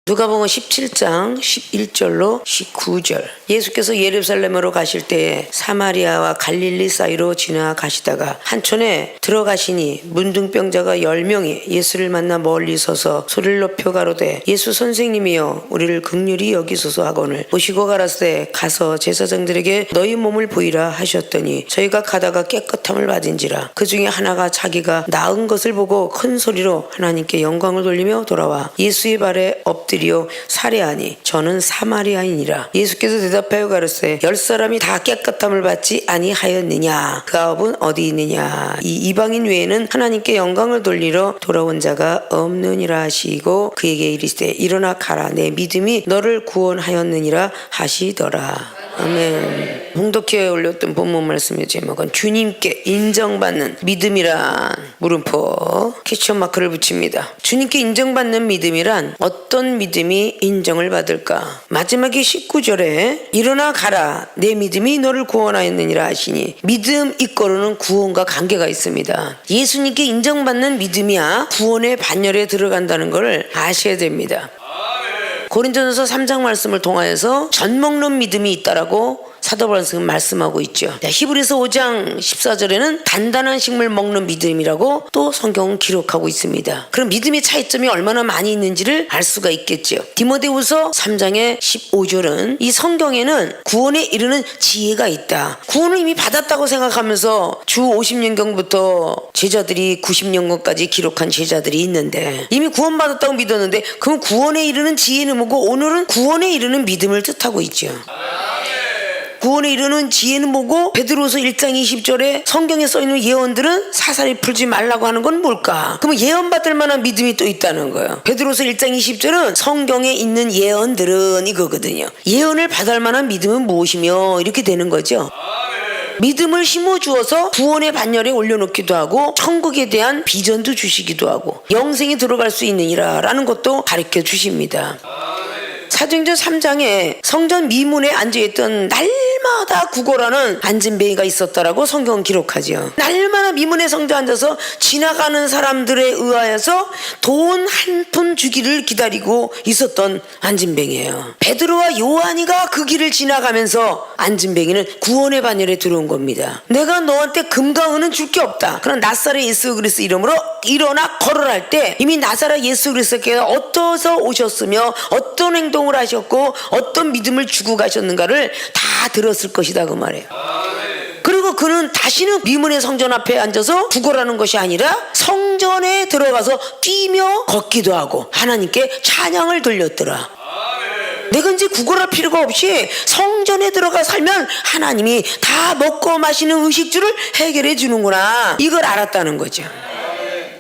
누가복음 17장 11절로 19절. 예수께서 예루살렘으로 가실 때에 사마리아와 갈릴리 사이로 지나가시다가 한촌에 들어가시니 문둥병자가 10명이 예수를 만나 멀리 서서 소리를 높여 가로되 예수 선생님이여 우리를 긍휼히 여기소서 하거늘 모시고 가라사대 가서 제사장들에게 너희 몸을 보이라 하셨더니 저희가 가다가 깨끗함을 받은지라. 그 중에 하나가 자기가 나은 것을 보고 큰 소리로 하나님께 영광을 돌리며 돌아와 예수의 발에 엎드려 살해하니 저는 사마리아인이라. 예수께서 대답하여 가로되 10사람이 다 깨끗함을 받지 아니하였느냐? 그 아홉은 어디 있느냐? 이 이방인 외에는 하나님께 영광을 돌리러 돌아온 자가 없느니라 하시고 그에게 이르시되 일어나 가라 내 믿음이 너를 구원하였느니라 하시더라. 아멘. 홍덕희에 올렸던 본문 말씀의 제목은 주님께 인정받는 믿음이란 물음표 퀘스천 마크를 붙입니다. 주님께 인정받는 믿음이란 어떤 믿음이 인정을 받을까? 마지막에 19절에 일어나 가라 내 믿음이 너를 구원하였느니라 하시니 믿음 이꼬르는 구원과 관계가 있습니다. 예수님께 인정받는 믿음이야 구원의 반열에 들어간다는 걸 아셔야 됩니다. 고린도전서 3장 말씀을 통하여서 젖먹는 믿음이 있다라고 사도 바울은 말씀하고 있죠. 히브리서 5장 14절에는 단단한 식물 먹는 믿음이라고 또 성경은 기록하고 있습니다. 그럼 믿음의 차이점이 얼마나 많이 있는지를 알 수가 있겠죠. 디모데후서 3장의 15절은 이 성경에는 구원에 이르는 지혜가 있다. 구원을 이미 받았다고 생각하면서 주 50년경부터 제자들이 90년경까지 기록한 제자들이 있는데 이미 구원받았다고 믿었는데 그럼 구원에 이르는 지혜는 뭐고 오늘은 구원에 이르는 믿음을 뜻하고 있죠. 구원에 이르는 지혜는 뭐고 베드로서 1장 20절에 성경에 써있는 예언들은 사사리 풀지 말라고 하는 건 뭘까? 그러면 예언받을 만한 믿음이 또 있다는 거예요. 베드로서 1장 20절은 성경에 있는 예언들은 이거거든요. 예언을 받을 만한 믿음은 무엇이며 이렇게 되는 거죠. 믿음을 심어주어서 구원의 반열에 올려놓기도 하고 천국에 대한 비전도 주시기도 하고 영생에 들어갈 수 있느니라 라는 것도 가르쳐 주십니다. 사도행전 3장에 성전 미문에 앉아있던 날마다 구걸하는 안진뱅이가 있었다라고 성경은 기록하죠. 날마다 미문의 성전에 앉아서 지나가는 사람들에 의하여서 돈 한 푼 주기를 기다리고 있었던 안진뱅이에요. 베드로와 요한이가 그 길을 지나가면서 안진뱅이는 구원의 반열에 들어온 겁니다. 내가 너한테 금과 은은 줄 게 없다. 그럼 나사렛 예수 그리스도 이름으로 일어나 걸어라 할 때 이미 나사렛 예수 그리스도께서 어떠서 오셨으며 어떤 행동을 하셨고 어떤 믿음을 주고 가셨는가를 다 들었을 것이다 그 말이에요. 그리고 그는 다시는 미문의 성전 앞에 앉아서 구걸하는 것이 아니라 성전에 들어가서 뛰며 걷기도 하고 하나님께 찬양을 돌렸더라. 내가 이제 구걸할 필요가 없이 성전에 들어가 살면 하나님이 다 먹고 마시는 의식주를 해결해 주는구나 이걸 알았다는 거죠.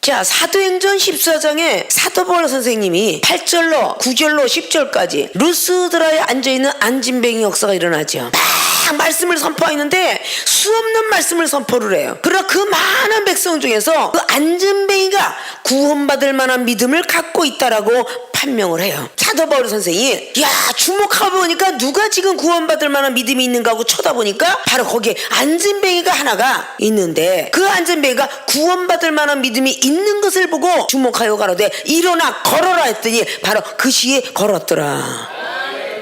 자, 사도행전 14장에 사도 바울 선생님이 8절로 9절로 10절까지 루스드라에 앉아있는 안진뱅이 역사가 일어나죠. 막 말씀을 선포하는데 수없는 말씀을 선포를 해요. 그러나 그 많은 백성 중에서 그 안진뱅이가 구원받을 만한 믿음을 갖고 있다라고 판명을 해요. 사도 바울 선생이 야 주목하고 보니까 누가 지금 구원받을 만한 믿음이 있는가 하고 쳐다보니까 바로 거기에 안진뱅이가 하나가 있는데 그 안진뱅이가 구원받을 만한 믿음이 있는 것을 보고 주목하여 가로되 일어나 걸어라 했더니 바로 그 시에 걸었더라.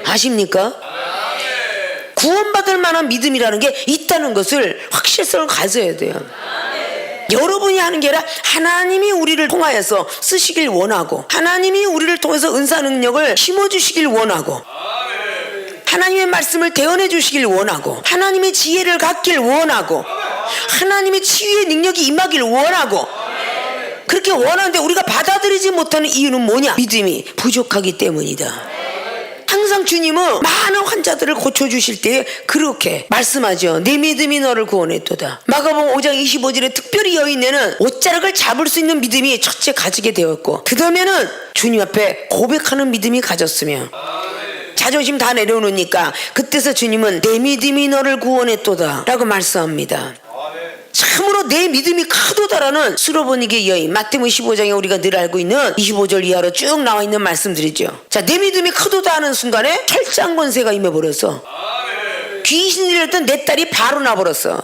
아십니까? 구원받을 만한 믿음이라는 게 있다는 것을 확실성을 가져야 돼요. 여러분이 하는 게 아니라 하나님이 우리를 통하여서 쓰시길 원하고 하나님이 우리를 통해서 은사 능력을 심어주시길 원하고 하나님의 말씀을 대언해 주시길 원하고 하나님의 지혜를 갖길 원하고 하나님의 치유의 능력이 임하길 원하고 그렇게 원하는데 우리가 받아들이지 못하는 이유는 뭐냐? 믿음이 부족하기 때문이다. 항상 주님은 많은 환자들을 고쳐주실 때 그렇게 말씀하죠. 내 믿음이 너를 구원했도다. 마가복음 5장 25절에 특별히 여인네는 옷자락을 잡을 수 있는 믿음이 첫째 가지게 되었고 그 다음에는 주님 앞에 고백하는 믿음이 가졌으며 자존심 다 내려놓으니까 그때서 주님은 내 믿음이 너를 구원했도다 라고 말씀합니다. 참으로 내 믿음이 크도다라는 수로보니게 여인 마태복음 15장에 우리가 늘 알고 있는 25절 이하로 쭉 나와 있는 말씀들이죠. 자, 내 믿음이 크도다 하는 순간에 철장 권세가 임해버렸어. 귀신이 들렸던 내 딸이 바로 나버렸어.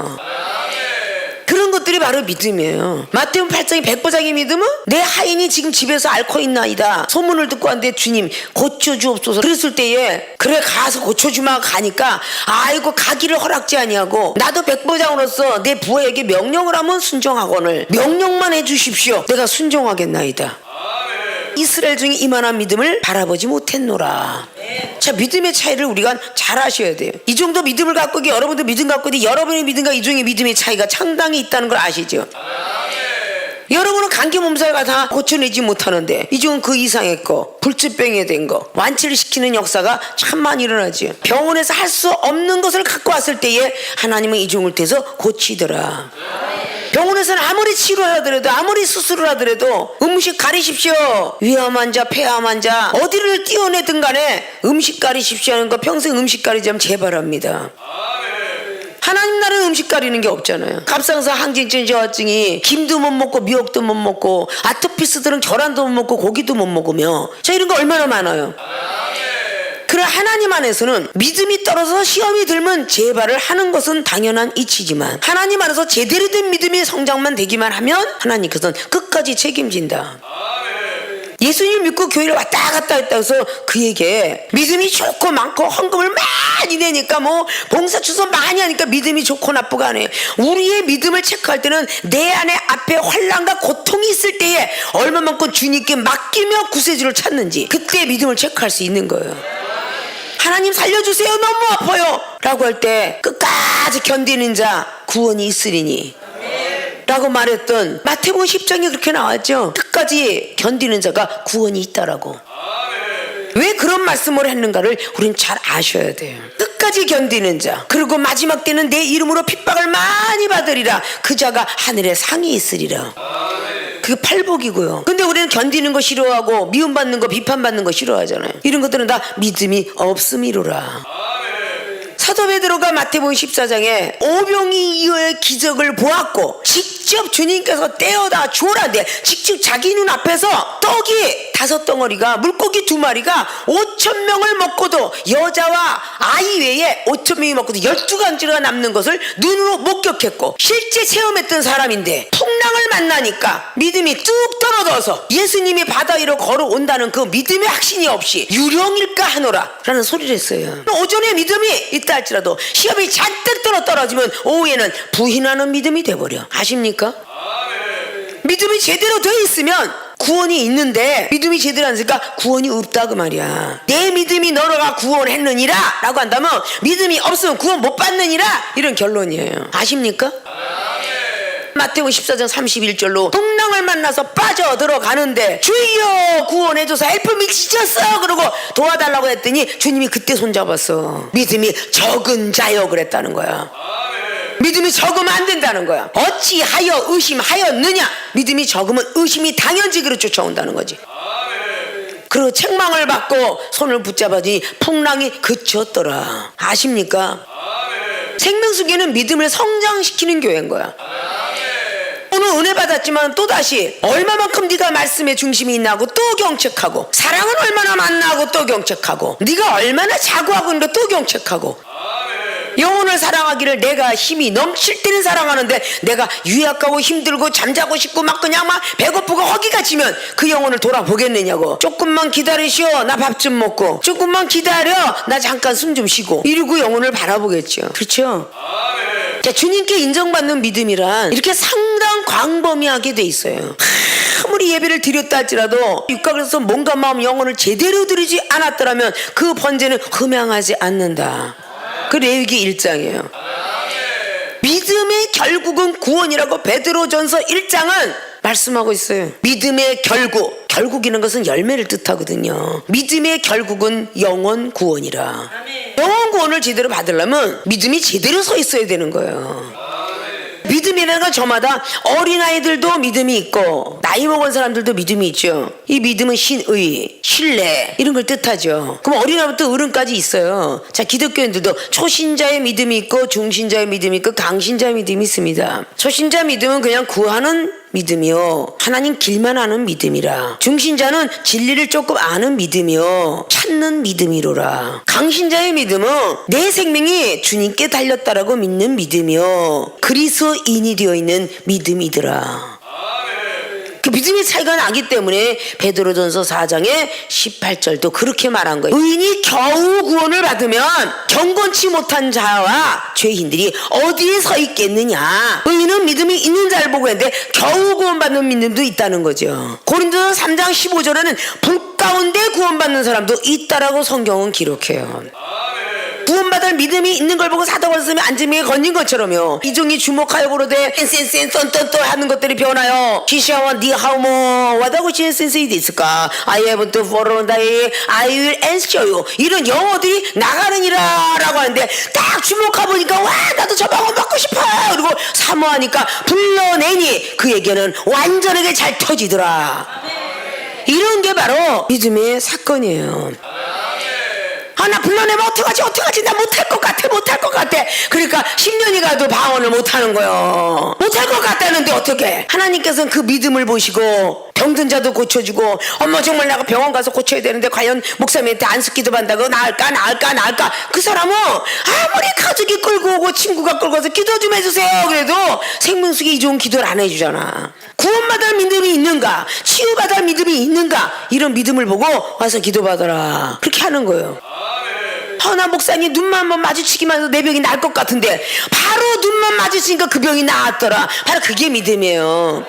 그런 것들이 바로 믿음이에요. 마태복음 8장의 백보장의 믿음은 내 하인이 지금 집에서 앓고 있나이다. 소문을 듣고 왔는데 주님 고쳐주옵소서. 그랬을 때에 그래 가서 고쳐주마 가니까 아이고 가기를 허락지 아니하고 나도 백보장으로서 내 부하에게 명령을 하면 순종하거늘 명령만 해주십시오. 내가 순종하겠나이다. 이스라엘 중에 이만한 믿음을 바라보지 못했노라. 자, 믿음의 차이를 우리가 잘 아셔야 돼요. 이 정도 믿음을 갖고 여러분도 믿음 갖고 있는데 여러분의 믿음과 이 중에 믿음의 차이가 상당히 있다는 걸 아시죠? 여러분은 감기 몸살과 다 고쳐내지 못하는데 이 중은 그 이상의 거, 불치병에 된 거, 완치를 시키는 역사가 참 많이 일어나죠. 병원에서 할 수 없는 것을 갖고 왔을 때에 하나님은 이 중을 통해서 고치더라. 병원에서는 아무리 치료를 하더라도 아무리 수술을 하더라도 음식 가리십시오. 위암 환자, 폐암 환자 어디를 띄워내든 간에 음식 가리십시오 하는 거 평생 음식 가리지 않으면 재발합니다. 하나님 나라는 음식 가리는 게 없잖아요. 갑상선 항진증 저하증이 김도 못 먹고 미역도 못 먹고 아토피스들은 계란도 못 먹고 고기도 못 먹으며 자 이런 거 얼마나 많아요. 그래 하나님 안에서는 믿음이 떨어져서 시험이 들면 재발을 하는 것은 당연한 이치지만 하나님 안에서 제대로 된 믿음의 성장만 되기만 하면 하나님께서는 끝까지 책임진다. 예수님 믿고 교회를 왔다 갔다 했다 해서 그에게 믿음이 좋고 많고 헌금을 많이 내니까 뭐 봉사추서 많이 하니까 믿음이 좋고 나쁘가 아니에요. 우리의 믿음을 체크할 때는 내 안에 앞에 환난과 고통이 있을 때에 얼마만큼 주님께 맡기며 구세주를 찾는지 그때 믿음을 체크할 수 있는 거예요. 하나님 살려주세요 너무 아파요 라고 할 때 끝까지 견디는 자 구원이 있으리니 라고 말했던 마태복음 10장에 그렇게 나왔죠. 끝까지 견디는 자가 구원이 있다라고. 왜 그런 말씀을 했는가를 우린 잘 아셔야 돼요. 끝까지 견디는 자 그리고 마지막 때는 내 이름으로 핍박을 많이 받으리라 그 자가 하늘에 상이 있으리라. 그게 팔복이고요. 근데 우리는 견디는 거 싫어하고 미움받는 거 비판받는 거 싫어하잖아요. 이런 것들은 다 믿음이 없음이로라. 사도 베드로가 마태복음 14장에 오병이 이어의 기적을 보았고 직접 주님께서 떼어다 주라는데 직접 자기 눈 앞에서 떡이 5덩어리가 물고기 2마리가 5,000명을 먹고도 여자와 아이 외에 5,000명이 먹고도 12강지가 남는 것을 눈으로 목격했고 실제 체험했던 사람인데 풍랑을 만나니까 믿음이 뚝 떨어져서 예수님이 바다 위로 걸어온다는 그 믿음의 확신이 없이 유령일까 하노라 라는 소리를 했어요. 오전에 믿음이 있다 할지라도 시험이 잔뜩 떨어지면 오후에는 부인하는 믿음이 돼버려. 아십니까? 믿음이 제대로 돼 있으면 구원이 있는데 믿음이 제대로 안 되니까 구원이 없다 그 말이야. 내 믿음이 너로가 구원했느니라 라고 한다면 믿음이 없으면 구원 못 받느니라 이런 결론이에요. 아십니까? 마태복음 14장 31절로 풍랑을 만나서 빠져들어가는데 주여 구원해줘서 헬프미 지쳤어 그러고 도와달라고 했더니 주님이 그때 손잡았어. 믿음이 적은 자여 그랬다는 거야. 믿음이 적으면 안 된다는 거야. 어찌하여 의심하였느냐. 믿음이 적으면 의심이 당연지기로 쫓아온다는 거지. 그리고 책망을 받고 손을 붙잡아주니 풍랑이 그쳤더라. 아십니까? 생명수계는 믿음을 성장시키는 교회인 거야. 오늘 은혜 받았지만 또다시 얼마만큼 네가 말씀의 중심이 있나 하고 또 경책하고 사랑은 얼마나 많나 하고 또 경책하고 네가 얼마나 자고하고 있는데 또 경책하고 영혼을 사랑하기를 내가 힘이 넘칠 때는 사랑하는데 내가 유약하고 힘들고 잠자고 싶고 막 그냥 막 배고프고 허기가 지면 그 영혼을 돌아보겠느냐고. 조금만 기다리시오 나 밥 좀 먹고 조금만 기다려 나 잠깐 숨 좀 쉬고 이러고 영혼을 바라보겠죠. 그렇죠? 자, 주님께 인정받는 믿음이란 이렇게 상당 광범위하게 돼 있어요. 아무리 예배를 드렸다 할지라도 육각에서 몸과 마음 영혼을 제대로 드리지 않았더라면 그 번제는 흠양하지 않는다. 그 레위기 1장이에요. 믿음의 결국은 구원이라고 베드로전서 1장은 말씀하고 있어요. 믿음의 결국이라는 것은 열매를 뜻하거든요. 믿음의 결국은 영원 구원이라. 영원 구원을 제대로 받으려면 믿음이 제대로 서 있어야 되는 거예요. 믿음이라는 건 저마다 어린아이들도 믿음이 있고 나이 먹은 사람들도 믿음이 있죠. 이 믿음은 신의, 신뢰 이런 걸 뜻하죠. 그럼 어린아이부터 어른까지 있어요. 자, 기독교인들도 초신자의 믿음이 있고 중신자의 믿음이 있고 강신자의 믿음이 있습니다. 초신자 믿음은 그냥 구하는 믿음이요 하나님 길만 아는 믿음이라. 중신자는 진리를 조금 아는 믿음이요 찾는 믿음이로라. 강신자의 믿음은 내 생명이 주님께 달렸다라고 믿는 믿음이요 그리스도인이 되어 있는 믿음이더라. 그 믿음의 차이가 나기 때문에 베드로전서 4장의 18절도 그렇게 말한 거예요. 의인이 겨우 구원을 받으면 경건치 못한 자와 죄인들이 어디에 서 있겠느냐. 의인은 믿음이 있는 자를 보고 했는데 겨우 구원받는 믿음도 있다는 거죠. 고린도서 3장 15절에는 불 가운데 구원받는 사람도 있다라고 성경은 기록해요. 구원받을 믿음이 있는 걸 보고 사도가 쓰면 안지명에 건진 것처럼요. 이종이 주목하여 부르되 센센센 떤떤떤 하는 것들이 변하여 기시아와 니하우모 와다고 센센센이 있을까. I have to follow thy I will answer you. 이런 영어들이 나가느니라 라고 하는데 딱 주목하 보니까 와 나도 저 방언 받고 싶어. 그리고 사모하니까 불러내니 그에게는 완전하게 잘 터지더라. 이런 게 바로 믿음의 사건이에요. 나 불러내면 어떡하지 나 못할 것 같아. 그러니까 10년이 가도 방언을 못하는 거예요. 못할 것 같다는데 어떡해. 하나님께서는 그 믿음을 보시고 병든 자도 고쳐주고 엄마 정말 내가 병원 가서 고쳐야 되는데 과연 목사님한테 안수기도 받는다고 나을까. 그 사람은 아무리 가족이 끌고 오고 친구가 끌고 와서 기도 좀 해주세요 그래도 생명수기 이종 기도를 안 해주잖아. 구원받을 믿음이 있는가 치유받을 믿음이 있는가 이런 믿음을 보고 와서 기도받아라 그렇게 하는 거예요. 나 목사님 눈만 한번 마주치기만 해도 내 병이 나을 것 같은데 바로 눈만 마주치니까 그 병이 나았더라. 바로 그게 믿음이에요.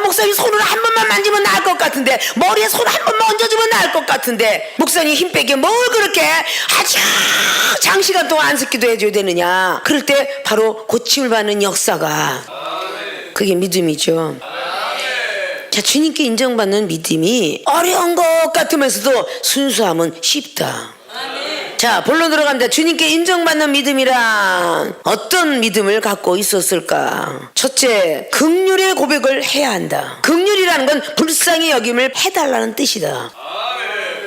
목사님 손으로 한 번만 만지면 나을 것 같은데 머리에 손 한 번만 얹어주면 나을 것 같은데 목사님 힘 빼게 뭘 그렇게 아주 장시간 동안 안수기도 해줘야 되느냐. 그럴 때 바로 고침을 받는 역사가 그게 믿음이죠. 자, 주님께 인정받는 믿음이 어려운 것 같으면서도 순수함은 쉽다. 자, 본론 들어갑니다. 주님께 인정받는 믿음이란 어떤 믿음을 갖고 있었을까? 첫째, 긍휼의 고백을 해야 한다. 긍휼이라는 건 불쌍히 여김을 해달라는 뜻이다.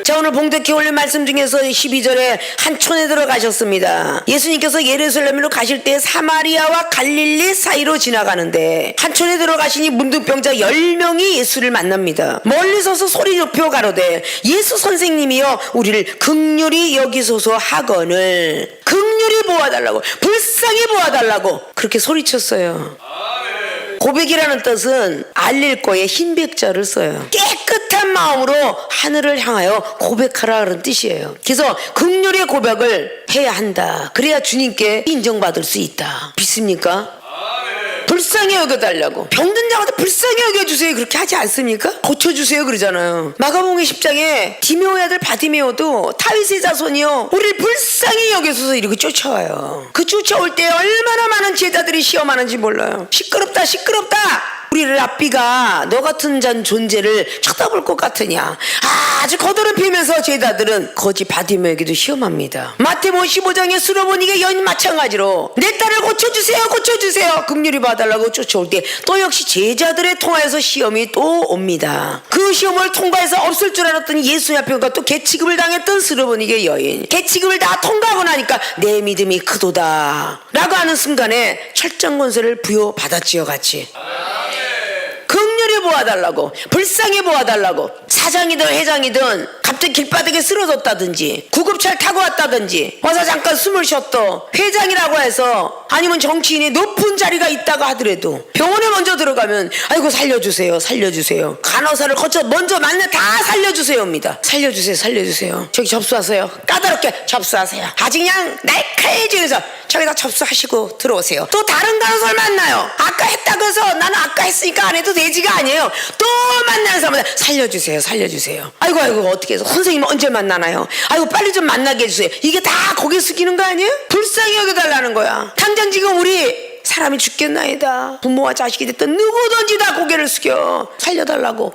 자, 오늘 봉독해 올린 말씀 중에서 12절에 한 촌에 들어가셨습니다. 예수님께서 예루살렘으로 가실 때 사마리아와 갈릴리 사이로 지나가는데 한 촌에 들어가시니 문둥병자 10명이 예수를 만납니다. 멀리 서서 소리 높여 가로되 예수 선생님이여 우리를 긍휼히 여기소서 하거늘 긍휼히 보아달라고 불쌍히 보아달라고 그렇게 소리쳤어요. 고백이라는 뜻은 알릴 거에 흰 백자를 써요. 깨끗한 마음으로 하늘을 향하여 고백하라 그런 뜻이에요. 그래서 긍휼의 고백을 해야 한다. 그래야 주님께 인정받을 수 있다. 믿습니까? 불쌍히 여겨달라고. 병든 자한테 불쌍히 여겨주세요 그렇게 하지 않습니까? 고쳐주세요 그러잖아요. 마가복음 10장에 디메오의 아들 바디메오도 다윗의 자손이요 우리를 불쌍히 여겨서 이렇게 쫓아와요. 그 쫓아올 때 얼마나 많은 제자들이 시험하는지 몰라요. 시끄럽다 우리 랍비가 너 같은 존재를 쳐다볼 것 같으냐. 아주 거드름 피면서 제자들은 거지 바디메오에게도 시험합니다. 마태복음 15장에 수로보니게 여인 마찬가지로 내 딸을 고쳐주세요 긍휼히 봐달라고 쫓아올 때 또 역시 제자들의 통하여서 시험이 또 옵니다. 그 시험을 통과해서 없을 줄 알았더니 예수 앞에 또 개취급을 당했던 수로보니게 여인 개취급을 다 통과하고 나니까 내 믿음이 크도다 라고 하는 순간에 철장 권세를 부여받았지요 같이. 긍휼히 보아달라고 불쌍히 보아달라고. 사장이든 회장이든 갑자기 길바닥에 쓰러졌다든지 구급차를 타고 왔다든지 와서 잠깐 숨을 쉬었다 회장이라고 해서 아니면 정치인이 높은 자리가 있다가 하더라도 병원에 먼저 들어가면 아이고 살려주세요 간호사를 거쳐 먼저 만나 다 살려주세요입니다. 살려주세요 저기 접수하세요. 까다롭게 접수하세요. 아직 그냥 날카해지면서 저기다 접수하시고 들어오세요. 또 다른 간호사를 만나요. 아까 했다고 해서 나는 아까 했으니까 안 해도 되지가 아니에요. 또 만나는 사람마다 살려주세요 아이고 어떻게 해서 선생님 언제 만나나요? 아이고 빨리 좀 만나게 해주세요. 이게 다 고개 숙이는 거 아니에요? 불쌍히 여겨달라는 거야. 당장 지금 우리 사람이 죽겠나이다. 부모와 자식이 됐든 누구든지 다 고개를 숙여 살려달라고.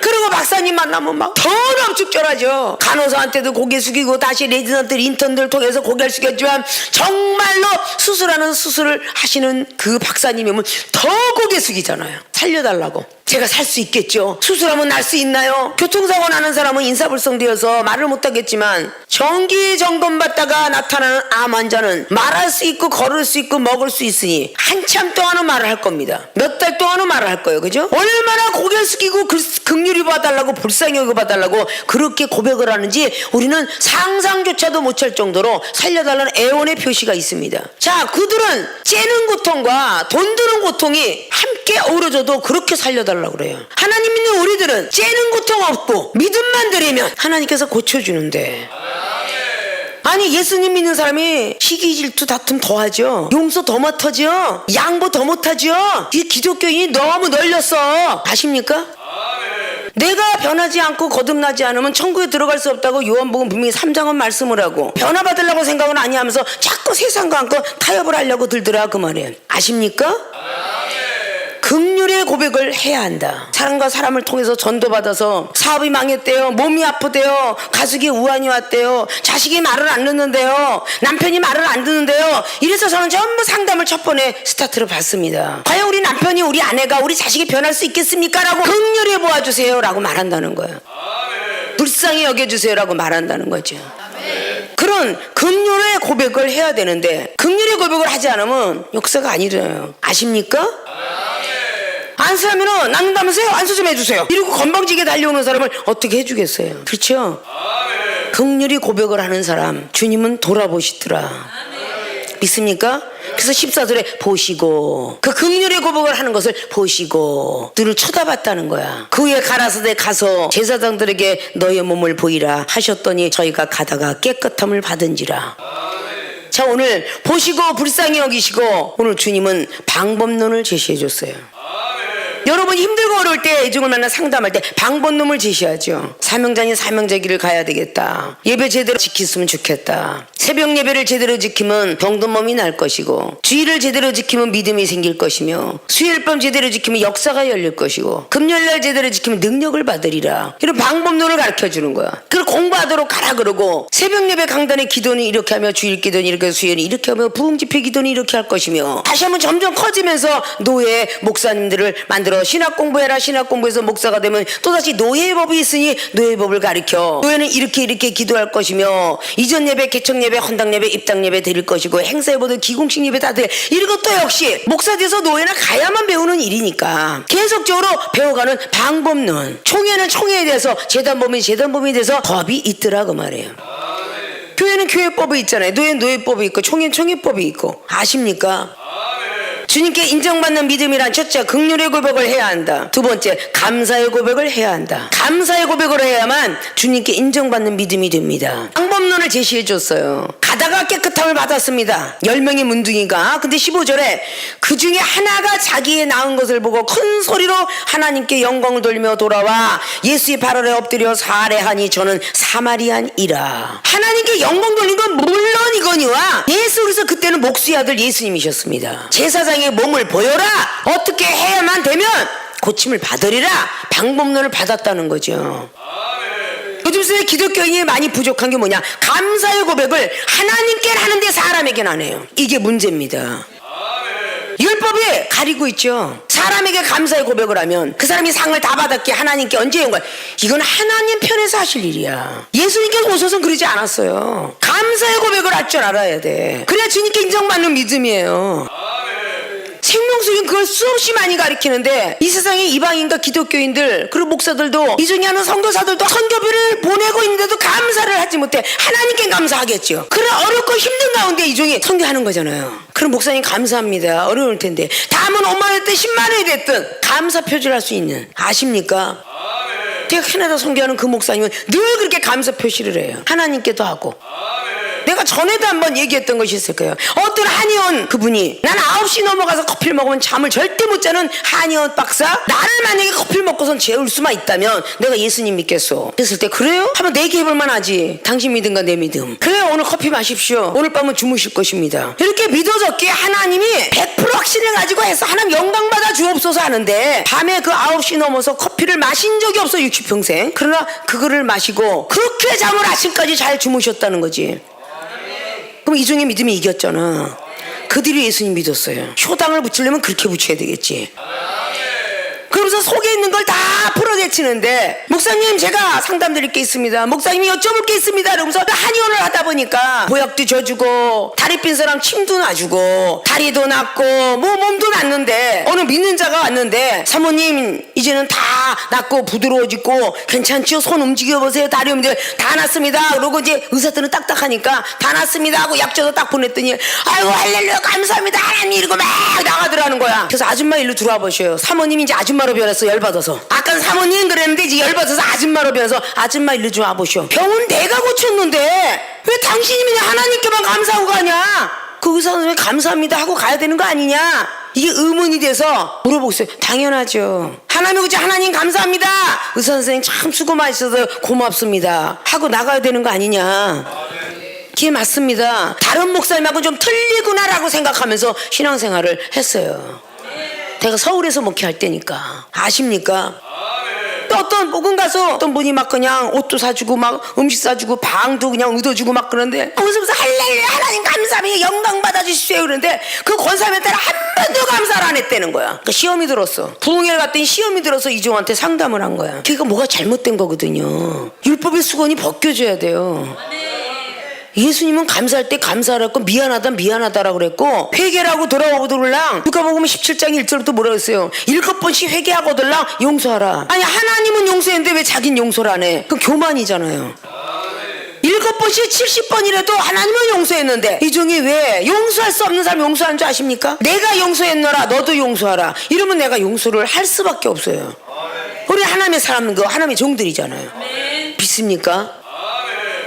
그리고 박사님 만나면 막 더 넘축절하죠. 간호사한테도 고개 숙이고 다시 레지던트 인턴들 통해서 고개를 숙였지만 정말로 수술을 하시는 그 박사님이면 더 고개 숙이잖아요. 살려달라고. 제가 살 수 있겠죠. 수술하면 날 수 있나요? 교통사고 나는 사람은 인사불성되어서 말을 못하겠지만 정기 점검 받다가 나타나는 암 환자는 말할 수 있고 걸을 수 있고 먹을 수 있으니 한참 동안은 말을 할 겁니다. 몇 달 동안은 말을 할 거예요. 그죠? 얼마나 고개 숙이고 긍휼히 봐달라고 불쌍히 여겨 봐달라고 그렇게 고백을 하는지 우리는 상상조차도 못할 정도로 살려달라는 애원의 표시가 있습니다. 자, 그들은 째는 고통과 돈 드는 고통이 함께 어우러져도 그렇게 살려달라고 그래요. 하나님 믿는 우리들은 째는 고통 없고 믿음만 드리면 하나님께서 고쳐주는데, 아니 예수님 믿는 사람이 시기 질투 다툼 더 하죠. 용서 더 못하죠. 양보 더 못하죠. 이 기독교인이 너무 널렸어. 아십니까? 내가 변하지 않고 거듭나지 않으면 천국에 들어갈 수 없다고 요한복음 분명히 3장은 말씀을 하고, 변화받으려고 생각은 아니하면서 자꾸 세상과 함께 타협을 하려고 들더라 그 말이에요. 아십니까? 긍휼의 고백을 해야 한다. 사람과 사람을 통해서 전도받아서 사업이 망했대요, 몸이 아프대요, 가족이 우환이 왔대요, 자식이 말을 안 듣는데요, 남편이 말을 안 듣는데요. 이래서 저는 전부 상담을 첫 번에 스타트를 받습니다. 과연 우리 남편이, 우리 아내가, 우리 자식이 변할 수 있겠습니까? 라고 긍휼히 보아주세요 라고 말한다는 거예요. 불쌍히 여겨주세요 라고 말한다는 거죠. 그런 긍휼의 고백을 해야 되는데 긍휼의 고백을 하지 않으면 역사가 안 일어나요. 아십니까? 안수하면은 낫는다면서요? 안수 좀 해주세요 이러고 건방지게 달려오는 사람을 어떻게 해주겠어요? 그렇죠? 긍휼히 고백을 하는 사람 주님은 돌아보시더라. 믿습니까? 그래서 14절에 보시고, 그 긍휼의 고백을 하는 것을 보시고 눈을 쳐다봤다는 거야. 그 후에 가라사대 가서 제사장들에게 너의 몸을 보이라 하셨더니 저희가 가다가 깨끗함을 받은지라. 자, 오늘 보시고 불쌍히 여기시고, 오늘 주님은 방법론을 제시해 줬어요. 여러분이 힘들고 어려울 때, 애중을 만나 상담할 때 방법론을 제시하죠. 사명자니 사명자 길을 가야 되겠다. 예배 제대로 지켰으면 좋겠다. 새벽 예배를 제대로 지키면 병든 몸이 날 것이고, 주일을 제대로 지키면 믿음이 생길 것이며, 수요일밤 제대로 지키면 역사가 열릴 것이고, 금요일날 제대로 지키면 능력을 받으리라. 이런 방법론을 가르쳐주는 거야. 그걸 공부하도록 가라 그러고, 새벽 예배 강단의 기도는 이렇게 하며, 주일 기도는 이렇게, 수요일은 이렇게 하며, 부흥집회 기도는 이렇게 할 것이며, 다시 한번 점점 커지면서 노예 목사님들을 만들어 신학 공부해라. 신학 공부해서 목사가 되면 또다시 노예의 법이 있으니 노예의 법을 가르쳐. 노예는 이렇게 기도할 것이며, 이전 예배, 개척 예배, 헌당 예배, 입당 예배 드릴 것이고, 행사 예배도 기공식 예배 다 돼. 이것도 역시 목사 돼서 노예나 가야만 배우는 일이니까 계속적으로 배워가는 방법론. 총회는 총회에 대해서, 재단법이 재단법에 대해서 법이 있더라 그 말이에요. 교회는 교회법이 있잖아요. 노예는 노예법이 있고, 총회는 총회법이 있고. 아십니까? 주님께 인정받는 믿음이란 첫째, 긍휼의 고백을 해야 한다. 두 번째, 감사의 고백을 해야 한다. 감사의 고백을 해야만 주님께 인정받는 믿음이 됩니다. 방법론을 제시해 줬어요. 가다가 깨끗함을 받았습니다. 10명의 문둥이가. 근데 15절에 그 중에 하나가 자기의 낳은 것을 보고 큰 소리로 하나님께 영광을 돌리며 돌아와 예수의 발 아래 엎드려 살해하니 저는 사마리안이라. 하나님께 영광 돌린 건 물론이거니와 예수, 그래서 그때는 목수의 아들 예수님이셨습니다. 제사장의 몸을 보여라. 어떻게 해야만 되면 고침을 받으리라. 방법론을 받았다는 거죠. 요즘 세대 기독교인이 많이 부족한 게 뭐냐? 감사의 고백을 하나님께 하는데 사람에게는 안 해요. 이게 문제입니다. 율법이 가리고 있죠. 사람에게 감사의 고백을 하면 그 사람이 상을 다 받았기에 하나님께 언제 온 거야? 이건 하나님 편에서 하실 일이야. 예수님께서 오셔서는 그러지 않았어요. 감사의 고백을 할 줄 알아야 돼. 그래야 주님께 인정받는 믿음이에요. 생명수는 그걸 수없이 많이 가르치는데, 이 세상의 이방인과 기독교인들 그리고 목사들도, 이 중에 하는 선교사들도 선교비를 보내고 있는데도 감사를 하지 못해. 하나님께 감사하겠죠. 그래, 어렵고 힘든 가운데 이 중에 선교하는 거잖아요. 그럼 목사님 감사합니다. 어려울 텐데. 다음은 5만 원 됐든 10만 원이 됐든 감사 표시를 할 수 있는. 아십니까? 제가 캐나다 선교하는 그 목사님은 늘 그렇게 감사 표시를 해요. 하나님께도 하고. 내가 전에도 한번 얘기했던 것이 있을 거예요. 어떤 한의원 그분이, 난 9시 넘어가서 커피를 먹으면 잠을 절대 못 자는 한의원 박사, 나를 만약에 커피를 먹고선 재울 수만 있다면 내가 예수님 믿겠소. 그랬을 때, 그래요? 한번 얘기해볼만 하지. 당신 믿음과 내 믿음. 그래요, 오늘 커피 마십시오. 오늘 밤은 주무실 것입니다. 이렇게 믿어졌기에 하나님이 100% 확신을 가지고 해서 하나님 영광받아 주옵소서 하는데, 밤에 그 9시 넘어서 커피를 마신 적이 없어 60평생. 그러나 그거를 마시고 그렇게 잠을 아침까지 잘 주무셨다는 거지. 그럼 이 중에 믿음이 이겼잖아. 그들이 예수님 믿었어요. 효당을 붙이려면 그렇게 붙여야 되겠지. 그럼 그러면서 속에 있는 걸 다 풀어내치는데 목사님 제가 상담드릴 게 있습니다. 목사님이 여쭤볼 게 있습니다. 이러면서 한의원을 하다 보니까 보약도 줘주고 다리 삔 사람 침도 놔주고 다리도 낫고 뭐 몸도 낫는데 어느 믿는 자가 왔는데 사모님 이제는 다 낫고 부드러워지고 괜찮죠? 손 움직여보세요. 다리 움직여 다 낫습니다. 그러고 이제 의사들은 딱딱하니까 다 낫습니다 하고 약줘서 딱 보냈더니 아이고 할렐루야 감사합니다 하나님 이러고 막 나가더라는 거야. 그래서 아줌마 일로 들어와 보셔요. 사모님이 이제 아줌마로 변했어. 열받아서. 아까 사모님 그랬는데 이제 열받아서 아줌마로 변해서 아줌마 일로 좀 와보셔. 병은 내가 고쳤는데 왜 당신이 그냥 하나님께만 감사하고 가냐? 그 의사 선생님 감사합니다 하고 가야 되는 거 아니냐? 이게 의문이 돼서 물어보고 있어요. 당연하죠. 하나님 그치 하나님 감사합니다. 의사 선생님 참 수고 많으셔서 고맙습니다 하고 나가야 되는 거 아니냐? 그게 맞습니다. 다른 목사님하고는 좀 틀리구나라고 생각하면서 신앙생활을 했어요. 내가 서울에서 목회할 때니까. 아십니까? 또 어떤 복음 가서 어떤 분이 막 그냥 옷도 사주고 막 음식 사주고 방도 그냥 얻어주고 막 그러는데 웃으면서 할렐루야 하나님 감사합니다 영광 받아주십시오 그러는데 그 권사님한테는 한 번도 감사를 안 했다는 거야. 그러니까 시험이 들었어. 부흥회를 갔더니 시험이 들어서 이종한테 상담을 한 거야. 그러니까 뭐가 잘못된 거거든요. 율법의 수건이 벗겨져야 돼요. 예수님은 감사할 때 감사하라고 미안하다라고 그랬고 회개라고 돌아오더랑 누가복음 17장 1절부터 뭐라고 했어요? 7번씩 회개하고들랑 용서하라. 아니 하나님은 용서했는데 왜 자긴 용서를 안 해? 그건 교만이잖아요. 7번씩 70번이라도 하나님은 용서했는데 이종이 왜 용서할 수 없는 사람 용서하는 줄 아십니까? 내가 용서했노라 너도 용서하라 이러면 내가 용서를 할 수밖에 없어요. 우리 하나님의 사람은 그 하나님의 종들이잖아요. 믿습니까?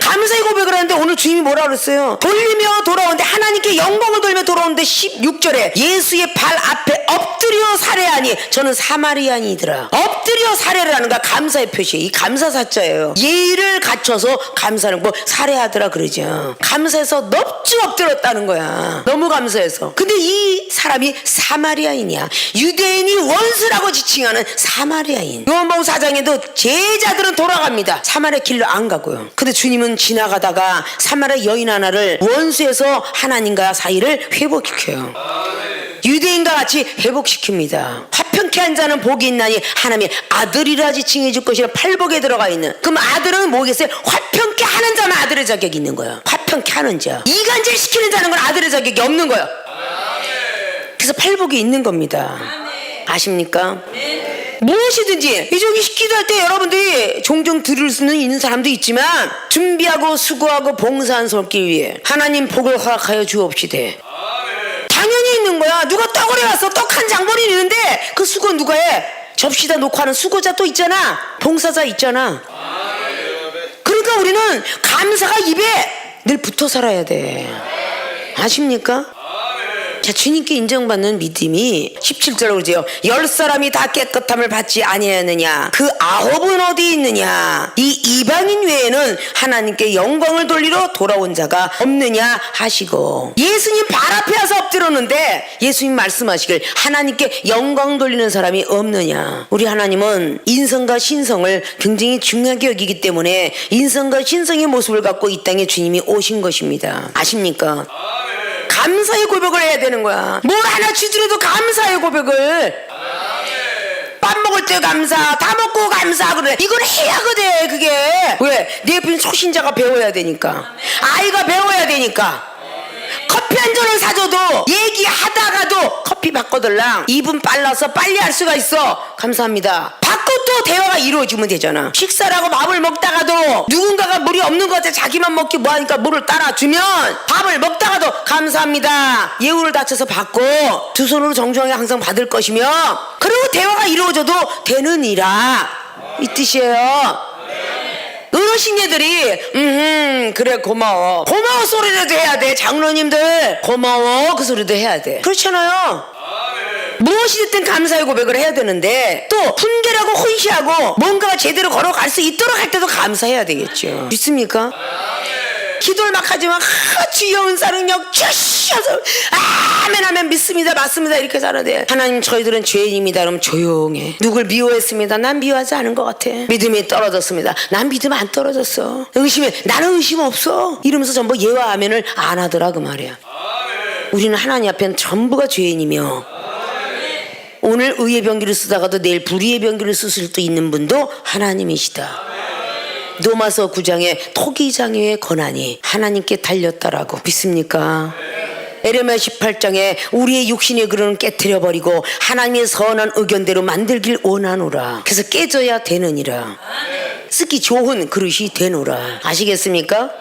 감사의 고백을 하는데 오늘 주님이 뭐라 그랬어요? 돌리며 돌아오는데 하나님께 영광을 돌리며 돌아오는데 16절에 예수의 발 앞에 엎드려 살해하니 저는 사마리아인이더라. 엎드려 살해를 하는 거 감사의 표시예요. 이 감사사자예요. 예의를 갖춰서 감사하는 거 살해하더라 그러죠. 감사해서 넙죽 엎드렸다는 거야. 너무 감사해서. 근데 이 사람이 사마리아인이야. 유대인이 원수라고 지칭하는 사마리아인. 요한복음 4장에도 제자들은 돌아갑니다. 사마리아 길로 안 가고요. 근데 주님은 지나가다가 사마리아 여인 하나를 원수에서 하나님과 사이를 회복시켜요. 유대인과 같이 회복시킵니다. 화평케 한 자는 복이 있나니 하나님의 아들이라 지칭해 줄 것이라 팔복에 들어가 있는. 그럼 아들은 뭐겠어요? 화평케 하는 자만 아들의 자격이 있는 거야. 화평케 하는 자. 이간질 시키는 자는 건 아들의 자격이 없는 거야. 그래서 팔복이 있는 겁니다. 아십니까? 무엇이든지 이종이 기도할 때 여러분들이 종종 들을 수는 있는 사람도 있지만 준비하고 수고하고 봉사한 손길 위해 하나님 복을 허락하여 주옵시되 당연히 있는 거야. 누가 떡을 해왔어. 떡 한 장본이 있는데 그 수고 누가 해? 접시다 놓고 하는 수고자 또 있잖아. 봉사자 있잖아. 그러니까 우리는 감사가 입에 늘 붙어 살아야 돼. 아십니까? 자, 주님께 인정받는 믿음이 17절로 그러죠. 10사람이 다 깨끗함을 받지 아니하느냐 그 9은 어디 있느냐 이 이방인 외에는 하나님께 영광을 돌리러 돌아온 자가 없느냐 하시고 예수님 발 앞에 와서 엎드렸는데 예수님 말씀하시길 하나님께 영광 돌리는 사람이 없느냐. 우리 하나님은 인성과 신성을 굉장히 중요하게 여기기 때문에 인성과 신성의 모습을 갖고 이 땅에 주님이 오신 것입니다. 아십니까? 감사의 고백을 해야 되는 거야. 뭘 하나 주더라도 감사의 고백을. 밥 먹을 때 감사, 다 먹고 감사 그래. 이걸 해야거든. 그게 왜? 내 옆에 초신자가 배워야 되니까. 아이가 배워야 되니까. 커피 한 잔을 사줘도 얘기하다가도 커피 바꿔달랑 2분 빨라서 빨리 할 수가 있어. 감사합니다. 받고 또 대화가 이루어지면 되잖아. 식사를 하고 밥을 먹다가도 누군가가 물이 없는 것 같아 자기만 먹기 뭐하니까 물을 따라주면 밥을 먹다가도 감사합니다. 예우를 다쳐서 받고 두 손으로 정중하게 항상 받을 것이며 그리고 대화가 이루어져도 되느니라 이 뜻이에요. 어르신애들이 그래 고마워 소리라도 해야 돼. 장로님들 고마워 그 소리도 해야 돼. 그렇잖아요. 무엇이 됐든 감사의 고백을 해야 되는데 또 훈계라고 헌시하고 뭔가가 제대로 걸어갈 수 있도록 할 때도 감사해야 되겠죠. 믿습니까? 기도를 막 하지만 주여 은사능력 주시어서 아멘 아멘 믿습니다 맞습니다 이렇게 잘하는데 하나님 저희들은 죄인입니다. 그럼 조용해. 누굴 미워했습니다. 난 미워하지 않은 것 같아. 믿음이 떨어졌습니다. 난 믿음 안 떨어졌어. 의심해. 나는 의심 없어. 이러면서 전부 예와 아멘을 안 하더라 그 말이야. 우리는 하나님 앞에는 전부가 죄인이며 오늘 의의 병기를 쓰다가도 내일 불의의 병기를 쓸 수도 있는 분도 하나님이시다. 로마서 9장에 토기장애의 권한이 하나님께 달렸다라고 믿습니까? 에레미야 18장에 우리의 육신의 그릇은 깨트려버리고 하나님의 선한 의견대로 만들길 원하노라. 그래서 깨져야 되느니라. 쓰기 좋은 그릇이 되노라. 아시겠습니까?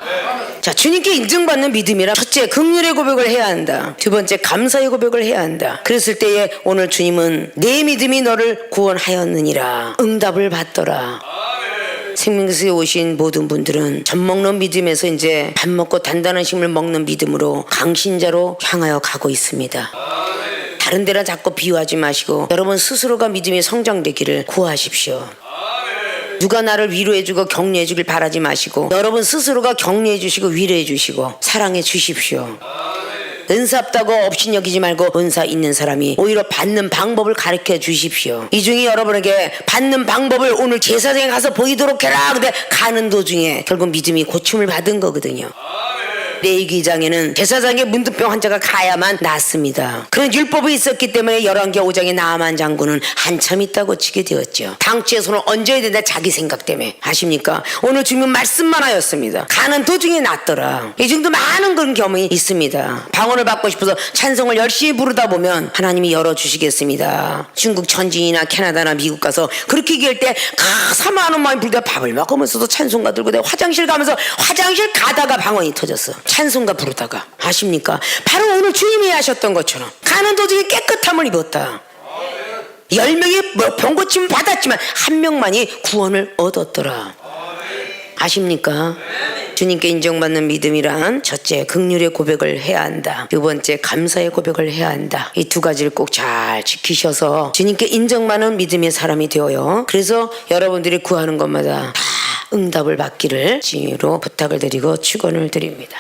자, 주님께 인정받는 믿음이란 첫째 긍휼의 고백을 해야 한다. 두 번째 감사의 고백을 해야 한다. 그랬을 때에 오늘 주님은 내 믿음이 너를 구원하였느니라 응답을 받더라. 생명수에 오신 모든 분들은 젖 먹는 믿음에서 이제 밥 먹고 단단한 식물 먹는 믿음으로 강신자로 향하여 가고 있습니다. 다른 데랑 자꾸 비유하지 마시고 여러분 스스로가 믿음이 성장되기를 구하십시오. 누가 나를 위로해주고 격려해주길 바라지 마시고 여러분 스스로가 격려해주시고 위로해주시고 사랑해 주십시오. 은사 없다고 업신여기지 말고 은사 있는 사람이 오히려 받는 방법을 가르쳐 주십시오. 이 중에 여러분에게 받는 방법을 오늘 제사장에 가서 보이도록 해라. 근데 가는 도중에 결국 믿음이 고침을 받은 거거든요. 레위기장에는 제사장의 문둥병 환자가 가야만 낫습니다. 그런 율법이 있었기 때문에 열왕기 5장의 나아만 장군은 한참 있다고 치게 되었죠. 당치의 손을 얹어야 된다 자기 생각 때문에. 아십니까? 오늘 주님 말씀만 하였습니다. 가는 도중에 낫더라. 이 정도 많은 그런 경험이 있습니다. 방언을 받고 싶어서 찬송을 열심히 부르다 보면 하나님이 열어주시겠습니다. 중국 천진이나 캐나다나 미국 가서 그렇게 얘기할 때 사모하는 마음이 불다 밥을 먹으면서도 찬송가 들고 내가 화장실 가면서 화장실 가다가 방언이 터졌어. 찬송가 부르다가. 아십니까? 바로 오늘 주님이 하셨던 것처럼 가는 도중에 깨끗함을 입었다. 10명이 병고침을 받았지만 한 명만이 구원을 얻었더라. 아십니까? 주님께 인정받는 믿음이란 첫째 긍휼의 고백을 해야 한다. 두 번째 감사의 고백을 해야 한다. 이 두 가지를 꼭 잘 지키셔서 주님께 인정받는 믿음의 사람이 되어요. 그래서 여러분들이 구하는 것마다 다 응답을 받기를 주님으로 부탁을 드리고 축원을 드립니다.